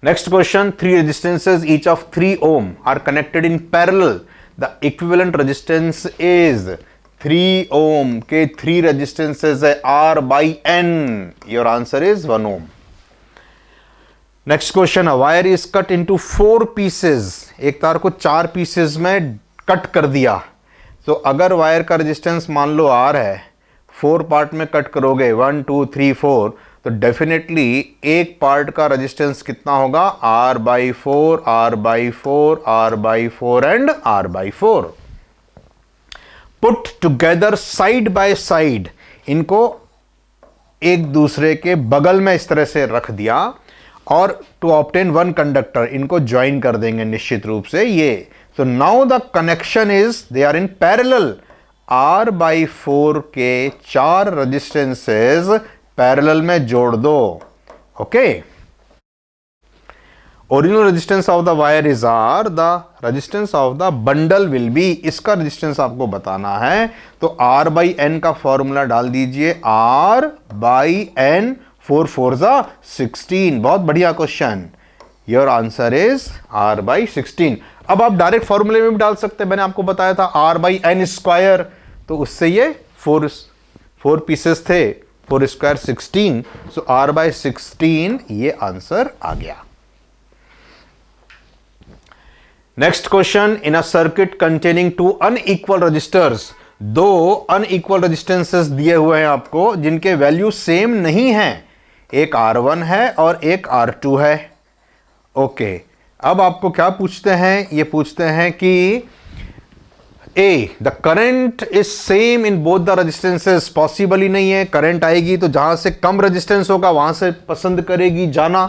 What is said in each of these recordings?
Next question, three resistances each of 3 ohm are connected in parallel. The equivalent resistance is 3 ohm के 3 resistances है R by N. Your answer is 1 ohm. Next question, a wire is cut into 4 pieces. एक तार को 4 pieces में cut कर दिया. तो अगर वायर का रेजिस्टेंस मान लो R है, 4 पार्ट में कट करोगे 1 2 3 4, तो डेफिनेटली एक पार्ट का रेजिस्टेंस कितना होगा? R by 4, R by 4, R by 4 and R by 4. Put together side by side, इनको एक दूसरे के बगल में इस तरह से रख दिया और टू ऑब्टेन वन कंडक्टर, इनको ज्वाइन कर देंगे निश्चित रूप से ये. तो now the connection is they are in parallel. R by 4 के 4 रेजिस्टेंसेस पैरेलल में जोड़ दो. Okay, original resistance of the wire is R, the resistance of the bundle will be, इसका रेजिस्टेंस आपको बताना है. तो R by N का फॉर्मूला डाल दीजिए, R by N, 4 4 16. बहुत बढ़िया question. Your answer is R by 16. अब आप डायरेक्ट फॉर्मूले में भी डाल सकते हैं, मैंने आपको बताया था R by N स्क्वायर, तो उससे ये 4 पीसेस थे, 4 स्क्वायर 16, सो R by 16 ये आंसर आ गया. Next question, in a circuit containing 2 unequal resistors, 2 unequal resistances दिए हुए हैं आपको जिनके वैल्यू सेम नहीं है. एक R1 है और एक R2 है. ओके, अब आपको क्या पूछते हैं? ये पूछते हैं कि the current is same in both the resistances. Possible ही नहीं है. करंट आएगी तो जहां से कम रेजिस्टेंस होगा वहां से पसंद करेगी जाना.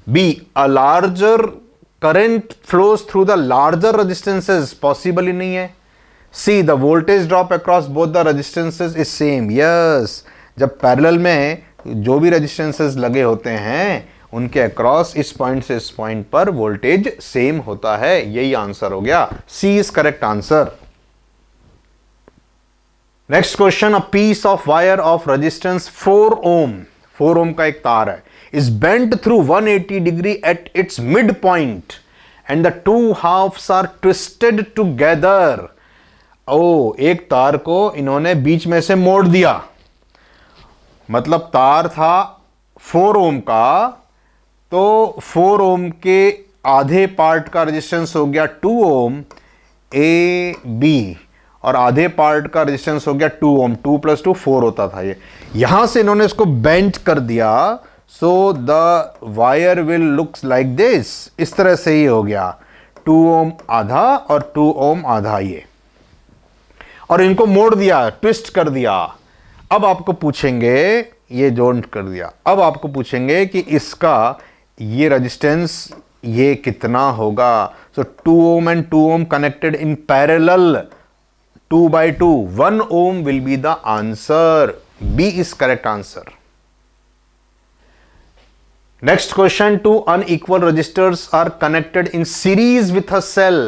B, a larger current flows through the larger resistances. Possible ही नहीं है. C, the voltage drop across both the resistances is same. Yes, जब पैरेलल में जो भी रेजिस्टेंसेस लगे होते हैं उनके अक्रॉस इस पॉइंट से इस पॉइंट पर वोल्टेज सेम होता है. यही आंसर हो गया. C is correct answer. Next question, a piece of wire of resistance 4 ohm, 4 ohm का एक तार है, is bent through 180 degree at its mid point and the 2 halves are twisted together. ओ, एक तार को इन्होंने बीच में से मोड़ दिया. मतलब तार था 4 ओम का, तो 4 ओम के आधे पार्ट का रेजिस्टेंस हो गया 2 ओम ए बी, और आधे पार्ट का रेजिस्टेंस हो गया 2 ओम. 2 + 2 4 होता था. ये यहां से इन्होंने इसको बेंट कर दिया. So the wire will looks like this. इस तरह से ही हो गया 2 ओम आधा और 2 ओम आधा, ये, और इनको मोड़ दिया, ट्विस्ट कर दिया. अब आपको पूछेंगे, ये जॉइंट कर दिया, अब आपको पूछेंगे कि इसका ये रेजिस्टेंस ये कितना होगा. So 2 ohm and 2 ohm connected in parallel, 2 by 2, 1 ohm will be the answer. B is correct answer. Next question, 2 unequal resistors are connected in series with a cell.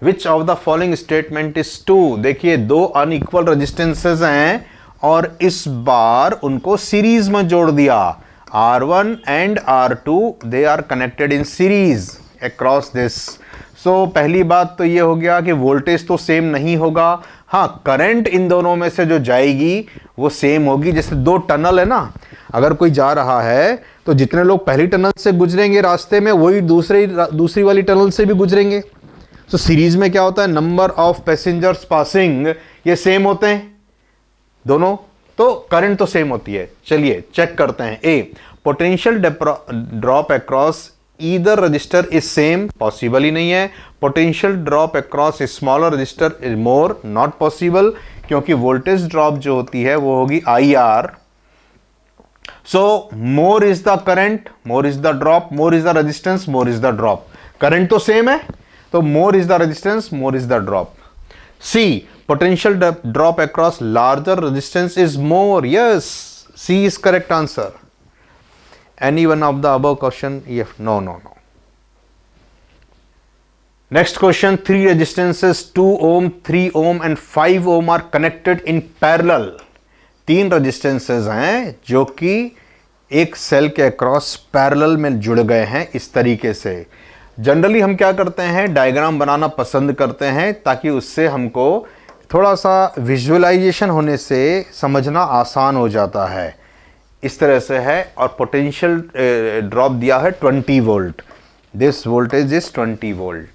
Which of the following statement is true? देखिए 2 unequal resistances हैं और इस बार उनको series में जोड़ दिया. R1 and R2 they are connected in series across this. So पहली बात तो ये हो गया कि वोल्टेज तो सेम नहीं होगा. हाँ, करंट इन दोनों में से जो जाएगी वो सेम होगी. जैसे 2 टनल है ना, अगर कोई जा रहा है तो जितने लोग पहली टनल से गुजरेंगे रास्ते में वही दूसरी वाली टनल से भी गुजरेंगे. तो सीरीज में क्या होता है, नंबर ऑफ पैसेंजर्स पासिंग ये सेम होते हैं दोनों, तो करंट तो सेम होती है. चलिए चेक करते हैं. A, potential drop across either resistor is same. Possible ही नहीं है. Potential drop across smaller resistor is more, not possible, क्योंकि वोल्टेज ड्रॉप जो होती है वो होगी IR. So more is the current, more is the drop, more is the resistance, more is the drop. Current तो सेम है तो more is the resistance, more is the drop. C, potential drop across larger resistance is more. Yes, C is correct answer. Any one of the above question? Yes. No. Next question, 3 resistances 2 ohm, 3 ohm and 5 ohm are connected in parallel. 3 resistances हैं जो कि एक cell के across parallel में जुड़ गए हैं इस तरीके से। जनरली हम क्या करते हैं, डायग्राम बनाना पसंद करते हैं ताकि उससे हमको थोड़ा सा विजुअलाइजेशन होने से समझना आसान हो जाता है। इस तरह से है और पोटेंशियल ड्रॉप दिया है 20 volt. This voltage is 20 volt.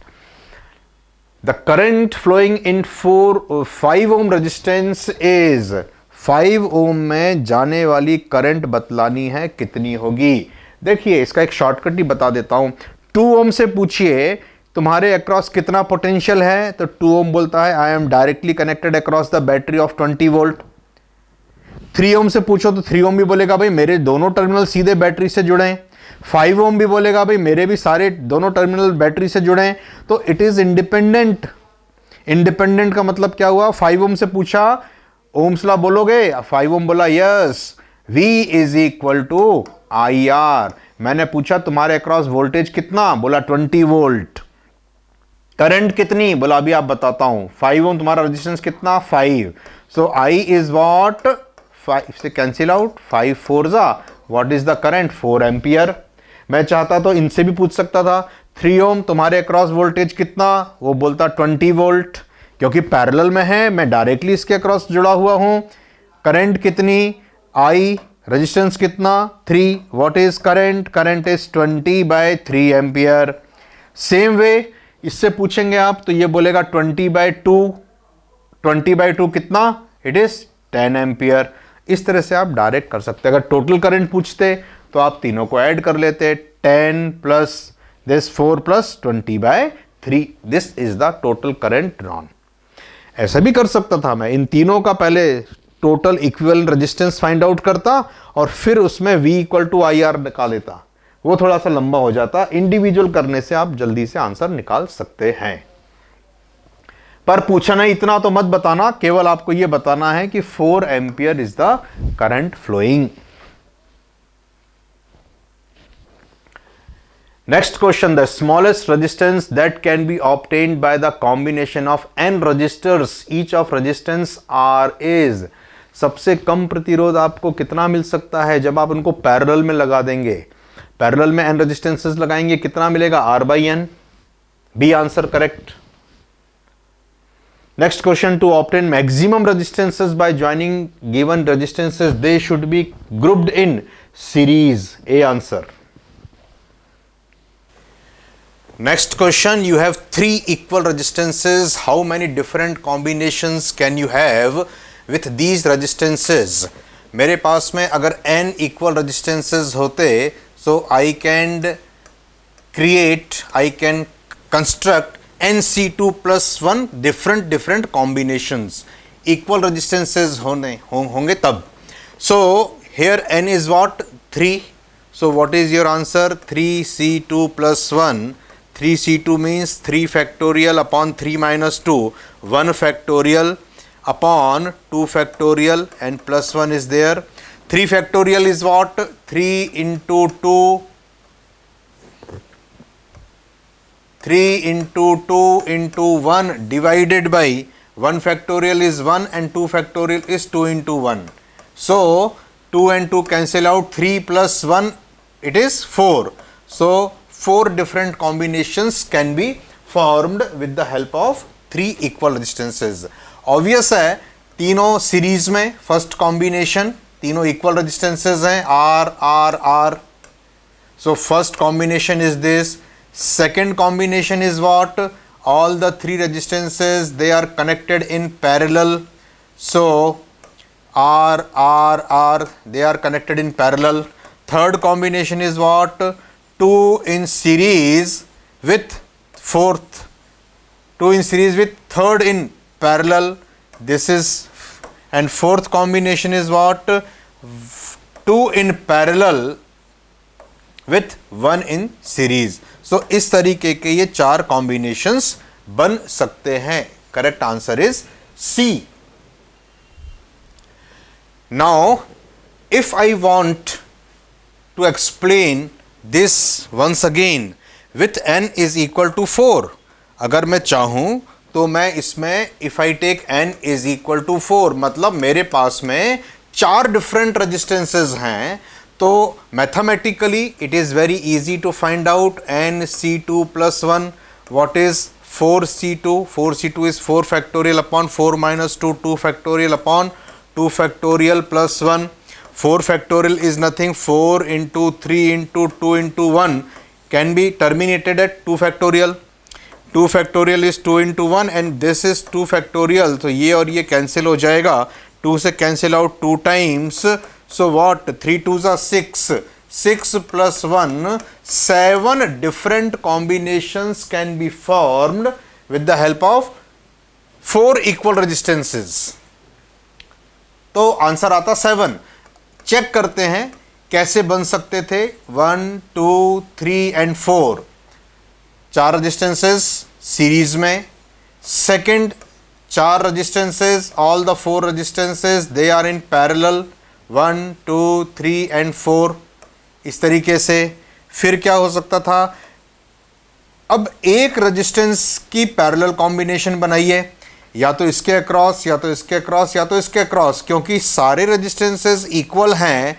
The current flowing in 5 ohm resistance is 5 ohm में जाने वाली करंट बतलानी है कितनी होगी। देखिए इसका एक शॉर्टकट ही बता देता हूं। 2 ओम से पूछिए तुम्हारे अक्रॉस कितना पोटेंशियल है, तो 2 ओम बोलता है I am directly connected across the battery of 20 volt. 3 ओम से पूछो तो 3 ओम भी बोलेगा भाई मेरे दोनों टर्मिनल सीधे बैटरी से जुड़े हैं। 5 ओम भी बोलेगा भाई मेरे भी सारे दोनों टर्मिनल बैटरी से जुड़े हैं। तो इट इज इंडिपेंडेंट। इंडिपेंडेंट का मतलब क्या हुआ, 5 ओम से पूछा ओम्स लॉ बोलोगे, 5 ओम बोला yes, V is equal to IR। मैंने पूछा तुम्हारे अक्रॉस वोल्टेज कितना, बोला 20 वोल्ट। करंट कितनी, बोला अभी आप बताता हूं। 5 ओम तुम्हारा रेजिस्टेंस कितना, 5। सो I इज व्हाट, 5 से कैंसिल आउट, 5 4 जा, what is the current, 4 ampere. मैं चाहता तो इनसे भी पूछ सकता था 3 ओम तुम्हारे अक्रॉस वोल्टेज कितना, वो बोलता 20 वोल्ट। क्योंकि पैरेलल में है, मैं डायरेक्टली इसके अक्रॉस जुड़ा हुआ हूं। करंट कितनी, I, रेजिस्टेंस कितना, 3, what is current, current is 20/3 ampere. Same way इससे पूछेंगे आप तो ये बोलेगा 20/2। 20/2 कितना, इट इज 10 एम्पियर। इस तरह से आप डायरेक्ट कर सकते हैं। अगर टोटल करंट पूछते तो आप तीनों को ऐड कर लेते, 10 plus this 4 plus 20/3, this is the total current drawn. ऐसा भी कर सकता था मैं, इन तीनों का पहले total equivalent resistance find out करता और फिर उसमें V इक्वल टू IR निकाल लेता। वो थोड़ा सा लंबा हो जाता। इंडिविजुअल करने से आप जल्दी से आंसर निकाल सकते हैं। पर पूछना इतना तो मत बताना, केवल आपको यह बताना है कि 4 ampere is the current flowing. Next question, the smallest resistance that can be obtained by the combination of n resistors each of resistance R is। सबसे कम प्रतिरोध आपको कितना मिल सकता है जब आप उनको पैरेलल में लगा देंगे। पैरेलल में n रेजिस्टेंसेस लगाएंगे, कितना मिलेगा, R/n। B answer correct. Next question, to obtain maximum resistances by joining given resistances they should be grouped in series. A answer. Next question, you have 3 equal resistances. How many different combinations can you have with these resistances? मेरे पास में अगर n equal resistances होते so I can construct NC2 plus 1 different combinations. Equal resistances होंगे तब. So here n is what, 3. So what is your answer? 3C2 plus 1. 3C2 means 3 factorial upon 3 minus 2, 1 factorial upon 2 factorial and plus 1 is there. 3 factorial is what? 3 into 2, 3 into 2 into 1 divided by 1 factorial is 1 and 2 factorial is 2 into 1. So 2 and 2 cancel out, 3 plus 1 it is 4. So 4 different combinations can be formed with the help of 3 equal resistances. Obvious है, तीनों series में first combination, तीनों equal resistances हैं, R R R. So first combination is this. Second combination is what? All the 3 resistances they are connected in parallel. So R R R they are connected in parallel. Third combination is what? 2 in series with fourth, 2 in series with third in parallel. This is, and fourth combination is what? 2 in parallel with 1 in series. So इस तरीके के ये 4 combinations बन सकते हैं. Correct answer is C. Now if I want to explain this once again with n is equal to 4, अगर मैं चाहूं तो मैं इसमें if I take n is equal to 4, मतलब मेरे पास में 4 डिफरेंट रेजिस्टेंसेस हैं, तो mathematically it is very easy to find out NC2 + 1 what is 4C2. 4C2 is 4 factorial upon 4 minus 2, 2 factorial upon 2 factorial plus 1. 4 factorial is nothing, 4 into 3 into 2 into 1 can be terminated at 2 factorial. 2 factorial is 2 into 1 and this is 2 factorial. तो ये और ये cancel हो जाएगा, 2 से cancel out 2 times. So what? 3 2s are 6. 6 plus 1, 7 different combinations can be formed with the help of 4 equal resistances. तो answer आता 7. Check करते हैं कैसे बन सकते थे. 1 2 3 and 4 4 रजिस्टेंसेस सीरीज में. Second 4 resistances, all the 4 resistances they are in parallel. 1 2 3 and 4 इस तरीके से. फिर क्या हो सकता था, अब एक रेजिस्टेंस की पैरेलल कॉम्बिनेशन बनाइए, या तो इसके अक्रॉस या तो इसके अक्रॉस या तो इसके अक्रॉस. क्योंकि सारे रेजिस्टेंसेस इक्वल हैं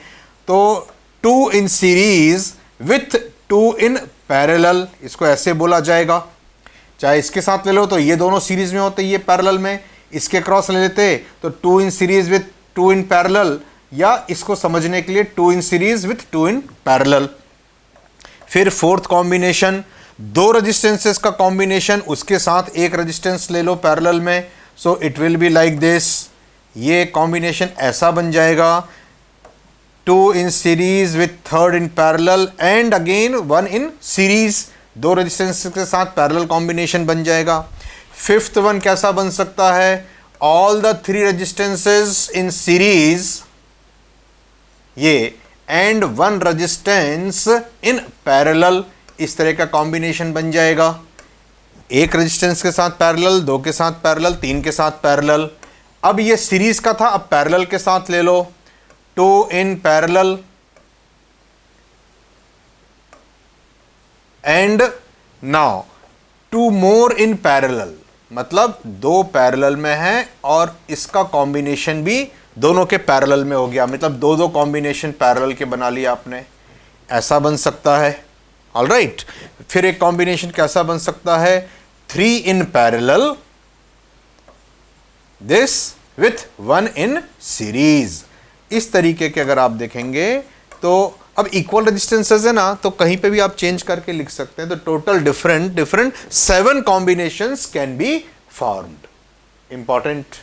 तो 2 in series with 2 in parallel, इसको ऐसे बोला जाएगा. चाहे इसके साथ ले लो तो ये दोनों सीरीज में होते, ये पैरेलल में. इसके अक्रॉस ले लेते तो 2 in series with 2 in parallel, या इसको समझने के लिए 2 in series with 2 in parallel. फिर फोर्थ कॉम्बिनेशन, 2 रेजिस्टेंसेस का कॉम्बिनेशन, उसके साथ एक रेजिस्टेंस ले लो पैरेलल में. So it will be like this. ये कॉम्बिनेशन ऐसा बन जाएगा, 2 in series with 3rd in parallel and again 1 in series. 2 resistances के साथ पैरेलल कॉम्बिनेशन बन जाएगा. फिफ्थ वन कैसा बन सकता है, all the 3 resistances in series ये एंड 1 रेजिस्टेंस इन पैरेलल. इस तरह का कॉम्बिनेशन बन जाएगा. एक रेजिस्टेंस के साथ पैरेलल, 2 के साथ पैरेलल, 3 के साथ पैरेलल. अब ये सीरीज का था, अब पैरेलल के साथ ले लो. 2 in parallel and now 2 more in parallel. मतलब 2 पैरेलल में है और इसका कॉम्बिनेशन भी दोनों के पैरेलल में हो गया. मतलब 2 कॉम्बिनेशन पैरेलल के बना लिया आपने. ऐसा बन सकता है. ऑलराइट. फिर एक कॉम्बिनेशन कैसा बन सकता है, 3 in parallel, this with 1 in series. इस तरीके के अगर आप देखेंगे तो अब इक्वल रेजिस्टेंसेस है ना, तो कहीं पे भी आप चेंज करके लिख सकते हैं. तो total different 7 combinations can be formed. Important